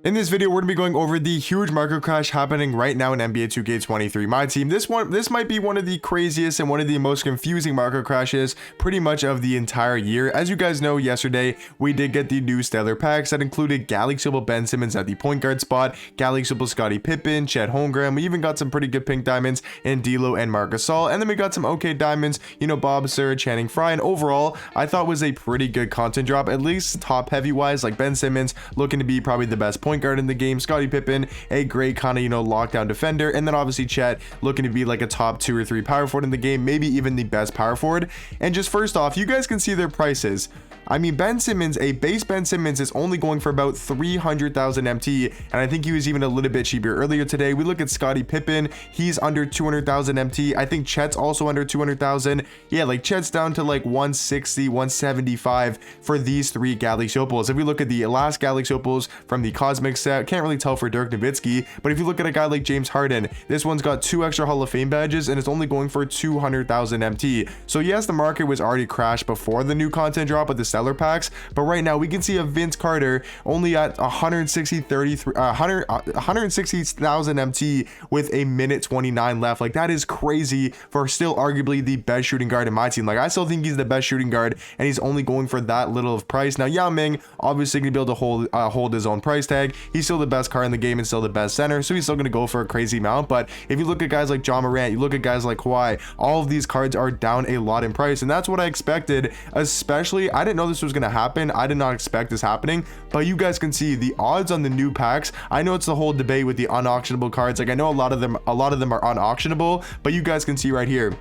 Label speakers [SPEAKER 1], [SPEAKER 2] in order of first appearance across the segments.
[SPEAKER 1] In this video, we're going to be going over the huge market crash happening right now in NBA 2K23 Myteam. This might be one of the craziest and one of the most confusing market crashes pretty much of the entire year. As you guys know, yesterday we did get the new stellar packs that included Galaxy Ben Simmons at the point guard spot, Galaxy Scottie Pippen, Chet Holmgren. We even got some pretty good pink diamonds in D'Lo and Marc Gasol, and then we got some okay diamonds, Bob Sir, Channing Frye, and overall I thought was a pretty good content drop, at least top heavy wise. Like Ben Simmons looking to be probably the best point guard in the game, Scottie Pippen a great kind of lockdown defender, and then obviously Chet looking to be like a top 2 or 3 power forward in the game, maybe even the best power forward. And just first off, you guys can see their prices. I mean, Ben Simmons, a base Ben Simmons is only going for about 300,000 MT, and I think he was even a little bit cheaper earlier today. We look at Scottie Pippen, he's under 200,000 MT. I think Chet's also under 200,000. Yeah, like Chet's down to like 160, 175 for these 3 Galaxy Opals. If we look at the last Galaxy Opals from the Cosmic set, can't really tell for Dirk Nowitzki, but if you look at a guy like James Harden, this one's got 2 extra Hall of Fame badges and it's only going for 200,000 MT. So yes, the market was already crashed before the new content drop with the stellar packs, but right now we can see a Vince Carter only at 160,000 MT with a minute 29 left. Like, that is crazy for still arguably the best shooting guard in my team. Like, I still think he's the best shooting guard and he's only going for that little of price. Now Yao Ming obviously gonna be able to hold his own price tag. He's still the best card in the game and still the best center, so he's still gonna go for a crazy amount. But if you look at guys like John Morant, you look at guys like Kawhi, all of these cards are down a lot in price, and that's what I expected. Especially, I didn't know this was gonna happen. I did not expect this happening, but you guys can see the odds on the new packs. I know it's the whole debate with the unauctionable cards. Like, I know a lot of them are unauctionable, but you guys can see right here,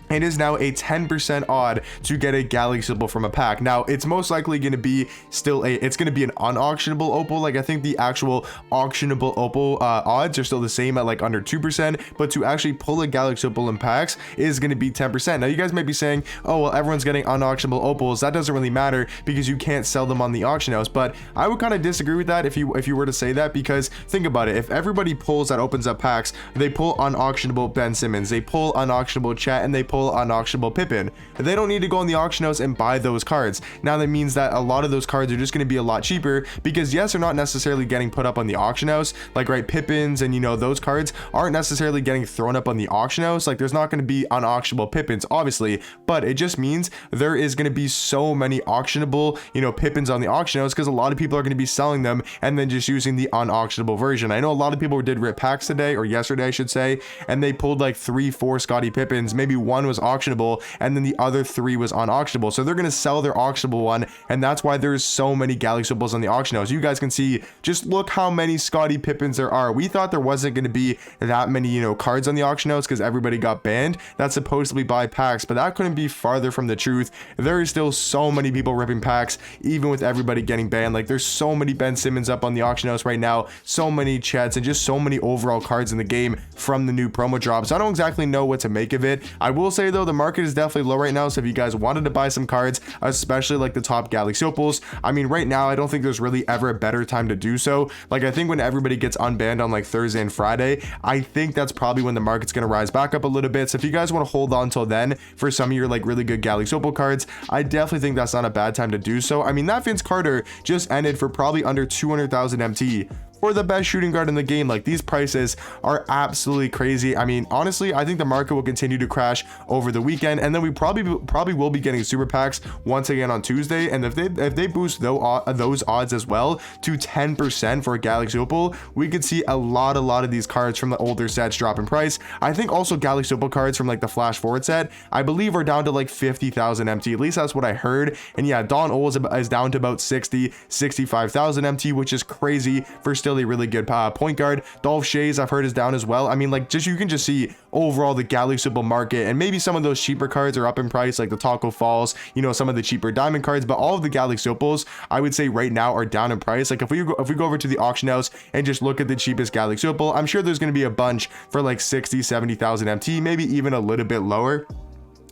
[SPEAKER 1] it is now a 10% odd to get a Galaxy Opal from a pack. Now it's most likely going to be it's going to be an unauctionable opal. Like, I think the actual auctionable opal odds are still the same at like under 2%, but to actually pull a Galaxy Opal in packs is going to be 10%. Now you guys might be saying, oh well, everyone's getting unauctionable opals, that doesn't really matter because you can't sell them on the auction house. But I would kind of disagree with that if you were to say that, because think about it, if everybody pulls that opens up packs, they pull unauctionable Ben Simmons, they pull unauctionable Chet, and they pull unauctionable Pippen. They don't need to go on the auction house and buy those cards. Now that means that a lot of those cards are just going to be a lot cheaper, because yes, they're not necessarily getting put up on the auction house, like right Pippins and those cards aren't necessarily getting thrown up on the auction house. Like, there's not going to be unauctionable Pippins obviously, but it just means there is going to be so many auctionable Pippins on the auction house, because a lot of people are going to be selling them and then just using the unauctionable version. I know a lot of people did rip packs today, or yesterday I should say, and they pulled like 3-4 Scottie Pippins. Maybe one was auctionable and then the other 3 was unauctionable, so they're going to sell their auctionable one, and that's why there's so many Galaxy Opals on the auction house. You guys can see, just look how many Scottie Pippins there are. We thought there wasn't going to be that many cards on the auction house because everybody got banned that's supposedly buy packs, but that couldn't be farther from the truth. There is still so many people ripping packs even with everybody getting banned. Like, there's so many Ben Simmons up on the auction house right now, so many Chets, and just so many overall cards in the game from the new promo drops. I don't exactly know what to make of it. I will say though, the market is definitely low right now, so if you guys wanted to buy some cards, especially like the top Galaxy Opals, I mean, right now I don't think there's really ever a better time to do so. Like, I think when everybody gets unbanned on like Thursday and Friday, I think that's probably when the market's going to rise back up a little bit. So if you guys want to hold on till then for some of your like really good Galaxy Opal cards, I definitely think that's not a bad time to do so. I mean, that Vince Carter just ended for probably under 200,000 MT for the best shooting guard in the game. Like, these prices are absolutely crazy. I mean, honestly, I think the market will continue to crash over the weekend, and then we probably will be getting super packs once again on Tuesday. And if they boost those odds as well to 10% for a Galaxy Opal, we could see a lot of these cards from the older sets drop in price. I think also Galaxy Opal cards from like the Flash Forward set, I believe, are down to like 50,000 MT. At least that's what I heard. And yeah, Don Oles is down to about 65,000 MT, which is crazy for still a really good point guard. Dolph Shays, I've heard, is down as well. I mean, like, you can just see overall the Galaxy Opal market, and maybe some of those cheaper cards are up in price, like the Taco Falls, some of the cheaper diamond cards, but all of the Galaxy Opals, I would say right now, are down in price. Like, if we go over to the auction house and just look at the cheapest Galaxy Opal, I'm sure there's going to be a bunch for like 60,000, 70,000 MT, maybe even a little bit lower.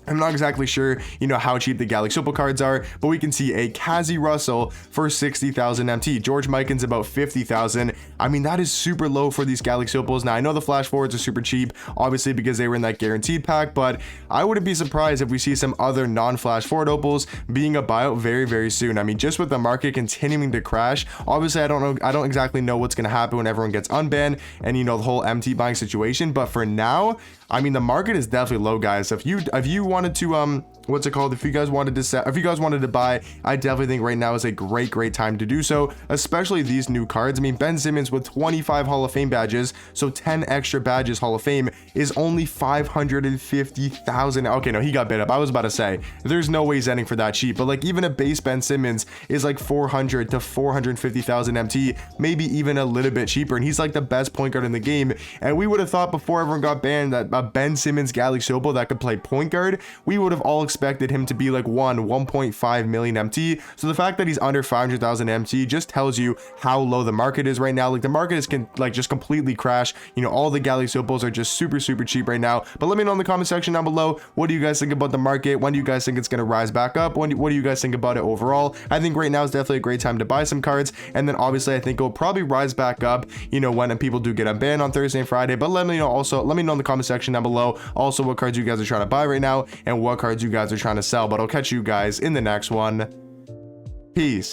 [SPEAKER 1] I'm not exactly sure, you know, how cheap the Galaxy Opal cards are, but we can see a Kazi Russell for 60,000 MT. George Mikan's about 50,000. I mean, that is super low for these Galaxy Opals. Now, I know the flash forwards are super cheap, obviously because they were in that guaranteed pack, but I wouldn't be surprised if we see some other non-flash forward Opals being a buyout very, very soon. I mean, just with the market continuing to crash, obviously I don't exactly know what's going to happen when everyone gets unbanned and, you know, the whole MT buying situation, but for now, I mean, the market is definitely low, guys. So if you wanted to what's it called, if you guys wanted to buy, I definitely think right now is a great time to do so, especially these new cards. I mean, Ben Simmons with 25 Hall of Fame badges, so 10 extra badges Hall of Fame, is only 550,000. Okay, no, he got bid up. I was about to say there's no way he's ending for that cheap, but like even a base Ben Simmons is like 400 to 450,000 MT, maybe even a little bit cheaper, and he's like the best point guard in the game. And we would have thought before everyone got banned that a Ben Simmons Galaxy Opal that could play point guard, we would have all expected him to be like 1.5 million MT. So the fact that he's under 500,000 MT just tells you how low the market is right now. Like the market is just completely crashed. You know, all the Galaxy Opals are just super cheap right now. But let me know in the comment section down below, what do you guys think about the market? When do you guys think it's going to rise back up? What do you guys think about it overall? I think right now is definitely a great time to buy some cards, and then obviously I think it'll probably rise back up, you know, when people do get unbanned on Thursday and Friday. But let me know in the comment section down below also what cards you guys are trying to buy right now and what cards you guys are trying to sell. But I'll catch you guys in the next one. Peace.